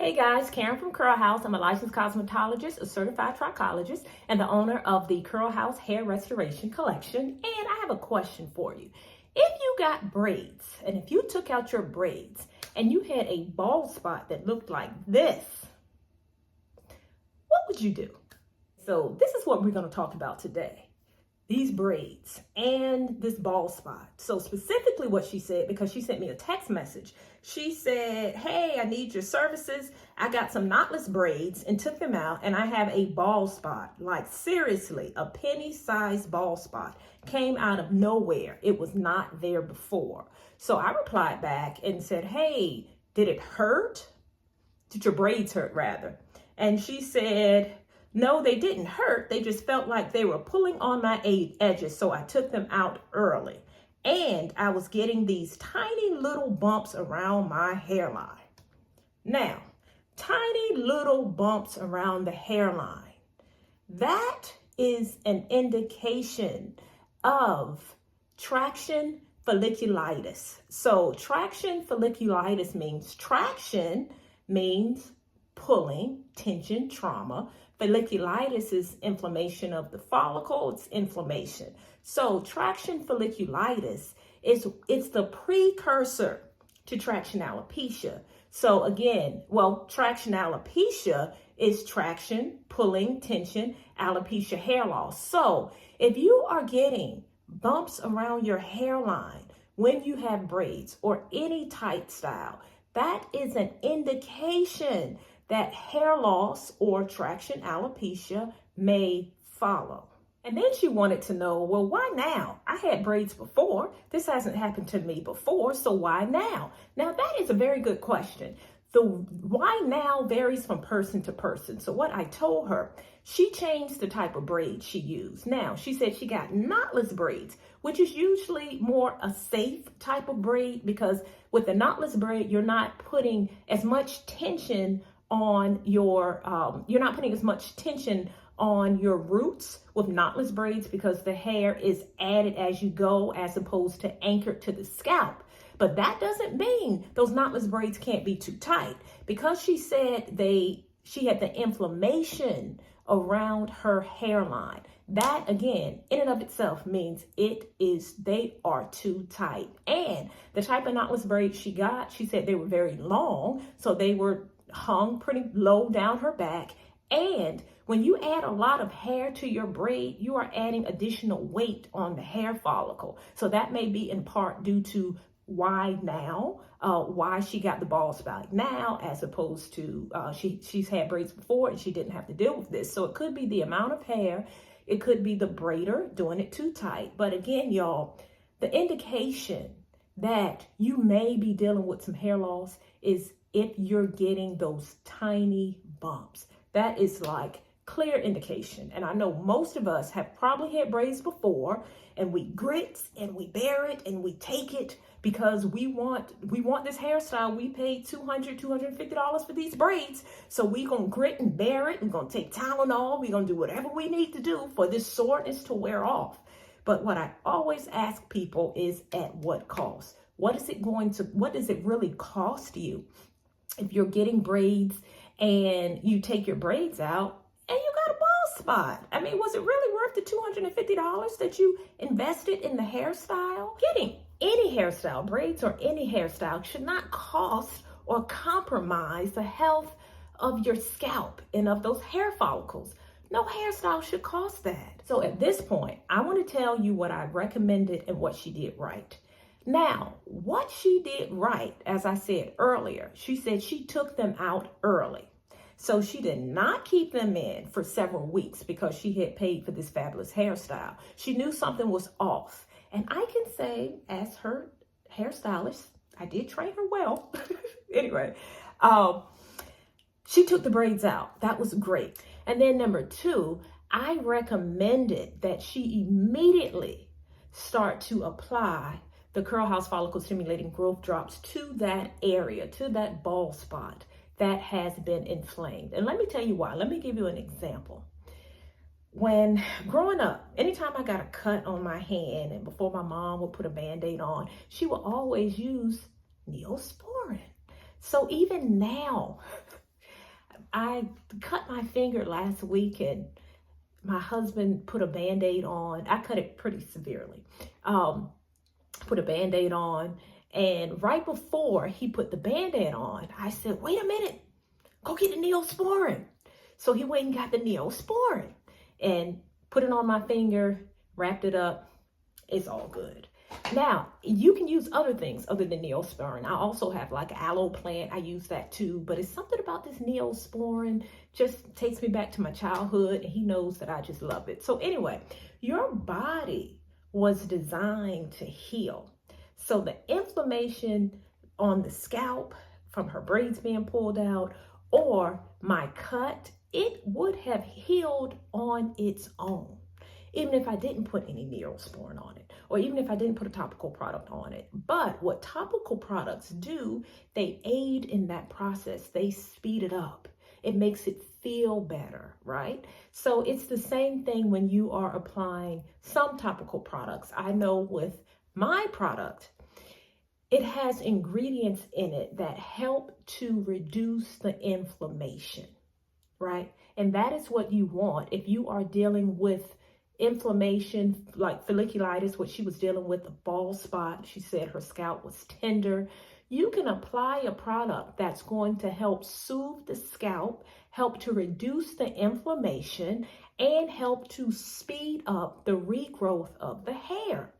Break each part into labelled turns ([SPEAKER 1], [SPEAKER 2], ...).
[SPEAKER 1] Hey guys, Karen from Curl House. I'm a licensed cosmetologist, a certified trichologist, and the owner of the Curl House Hair Restoration Collection. And I have a question for you. If you got braids, and if you took out your braids and you had a bald spot that looked like this, what would you do? So this is what we're going to talk about today. These braids and this bald spot. So specifically what she said, because she sent me a text message, she said, hey, I need your services. I got some knotless braids and took them out and I have a bald spot. Like seriously, a penny-sized bald spot came out of nowhere. It was not there before. So I replied back and said, hey, did it hurt? Did your braids hurt rather? And she said, no, they didn't hurt. They just felt like they were pulling on my edges. So I took them out early. And I was getting these tiny little bumps around my hairline. Now, tiny little bumps around the hairline. That is an indication of traction folliculitis. So traction folliculitis means traction means pulling, tension, trauma. Folliculitis is inflammation of the follicle, it's inflammation. So traction folliculitis it's the precursor to traction alopecia. So again, traction alopecia is traction, pulling, tension, alopecia, hair loss. So if you are getting bumps around your hairline when you have braids or any tight style, that is an indication that hair loss or traction alopecia may follow. And then she wanted to know, well, why now? I had braids before. This hasn't happened to me before, so why now? Now, that is a very good question. The why now varies from person to person. So what I told her, she changed the type of braid she used. Now, she said she got knotless braids, which is usually more a safe type of braid because with the knotless braid, you're not putting as much tension on your, you're not putting as much tension on your roots with knotless braids because the hair is added as you go as opposed to anchored to the scalp. But that doesn't mean those knotless braids can't be too tight because she said she had the inflammation around her hairline. That again, in and of itself means they are too tight. And the type of knotless braids she got, she said they were very long. So they were hung pretty low down her back. And when you add a lot of hair to your braid, you are adding additional weight on the hair follicle. So that may be in part due to why now, why she got the bald spot now, as opposed to she's had braids before and she didn't have to deal with this. So it could be the amount of hair. It could be the braider doing it too tight. But again, y'all, the indication that you may be dealing with some hair loss is if you're getting those tiny bumps. That is like clear indication. And I know most of us have probably had braids before and we grit and we bear it and we take it because we want this hairstyle. We paid $200, $250 for these braids. So we gonna grit and bear it. We're gonna take Tylenol. We're gonna do whatever we need to do for this soreness to wear off. But what I always ask people is at what cost? What does it really cost you if you're getting braids and you take your braids out and you got a bald spot? I mean, was it really worth the $250 that you invested in the hairstyle? Getting any hairstyle, braids or any hairstyle, should not cost or compromise the health of your scalp and of those hair follicles. No hairstyle should cost that. So at this point, I want to tell you what I recommended and what she did right. Now, what she did right, as I said earlier, she said she took them out early. So she did not keep them in for several weeks because she had paid for this fabulous hairstyle. She knew something was off. And I can say, as her hairstylist, I did train her well. Anyway, she took the braids out. That was great. And then number two, I recommended that she immediately start to apply the Curl House Follicle Stimulating Growth Drops to that area, to that bald spot that has been inflamed. And let me tell you why. Let me give you an example. When growing up, anytime I got a cut on my hand and before my mom would put a Band-Aid on, she would always use Neosporin. So even now, I cut my finger last week, and my husband put a Band-Aid on. I cut it pretty severely. Put a Band-Aid on, and right before he put the Band-Aid on, I said, wait a minute, go get the Neosporin. So he went and got the Neosporin and put it on my finger, wrapped it up. It's all good. Now, you can use other things other than Neosporin. I also have like aloe plant. I use that too, but it's something about this Neosporin just takes me back to my childhood, and he knows that I just love it. So anyway, your body was designed to heal. So the inflammation on the scalp from her braids being pulled out or my cut, it would have healed on its own, even if I didn't put any Neosporin on it, or even if I didn't put a topical product on it. But what topical products do, they aid in that process. They speed it up. It makes it feel better, right? So it's the same thing when you are applying some topical products. I know with my product, it has ingredients in it that help to reduce the inflammation, right? And that is what you want if you are dealing with inflammation like folliculitis, what she was dealing with, a bald spot. She said her scalp was tender. You can apply a product that's going to help soothe the scalp, help to reduce the inflammation, and help to speed up the regrowth of the hair.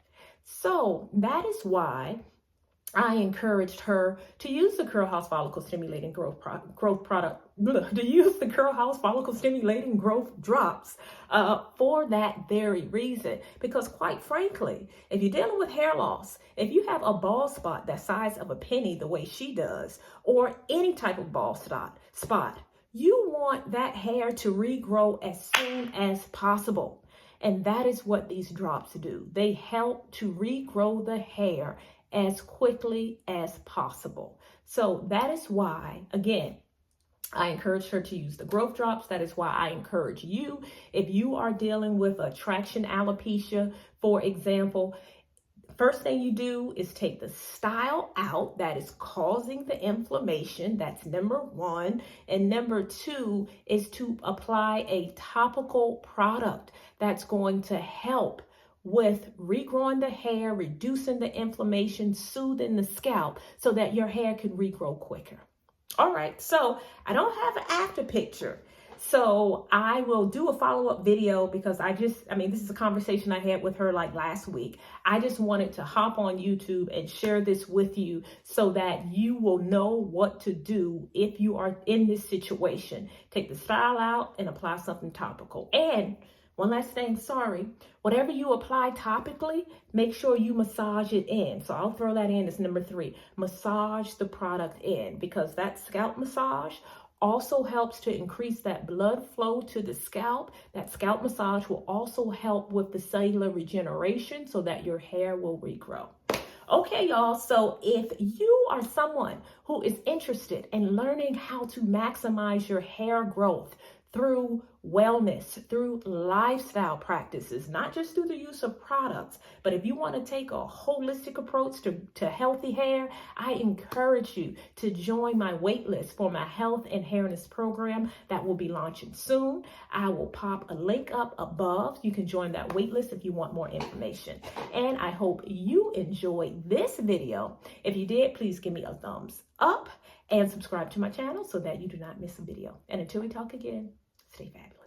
[SPEAKER 1] So that is why I encouraged her to use the Curl House Follicle Stimulating Growth product, to use the Curl House Follicle Stimulating Growth drops for that very reason. Because quite frankly, if you're dealing with hair loss, if you have a bald spot the size of a penny the way she does, or any type of bald spot, you want that hair to regrow as soon as possible. And that is what these drops do. They help to regrow the hair as quickly as possible. So that is why, again, I encouraged her to use the growth drops. That is why I encourage you, if you are dealing with a traction alopecia, for example, first thing you do is take the style out that is causing the inflammation. That's number one. And number two is to apply a topical product that's going to help with regrowing the hair, reducing the inflammation, soothing the scalp so that your hair can regrow quicker. All right, so I don't have an after picture. So I will do a follow-up video because this is a conversation I had with her like last week. I just wanted to hop on YouTube and share this with you so that you will know what to do if you are in this situation. Take the style out and apply something topical. And one last thing, whatever you apply topically, make sure you massage it in. So I'll throw that in as number 3. Massage the product in, because that scalp massage also helps to increase that blood flow to the scalp. That scalp massage will also help with the cellular regeneration so that your hair will regrow. Okay, y'all, so if you are someone who is interested in learning how to maximize your hair growth through wellness, through lifestyle practices, not just through the use of products, but if you want to take a holistic approach to healthy hair, I encourage you to join my waitlist for my health and hairness program that will be launching soon. I will pop a link up above. You can join that waitlist if you want more information. And I hope you enjoyed this video. If you did, please give me a thumbs up and subscribe to my channel so that you do not miss a video. And until we talk again, stay fabulous.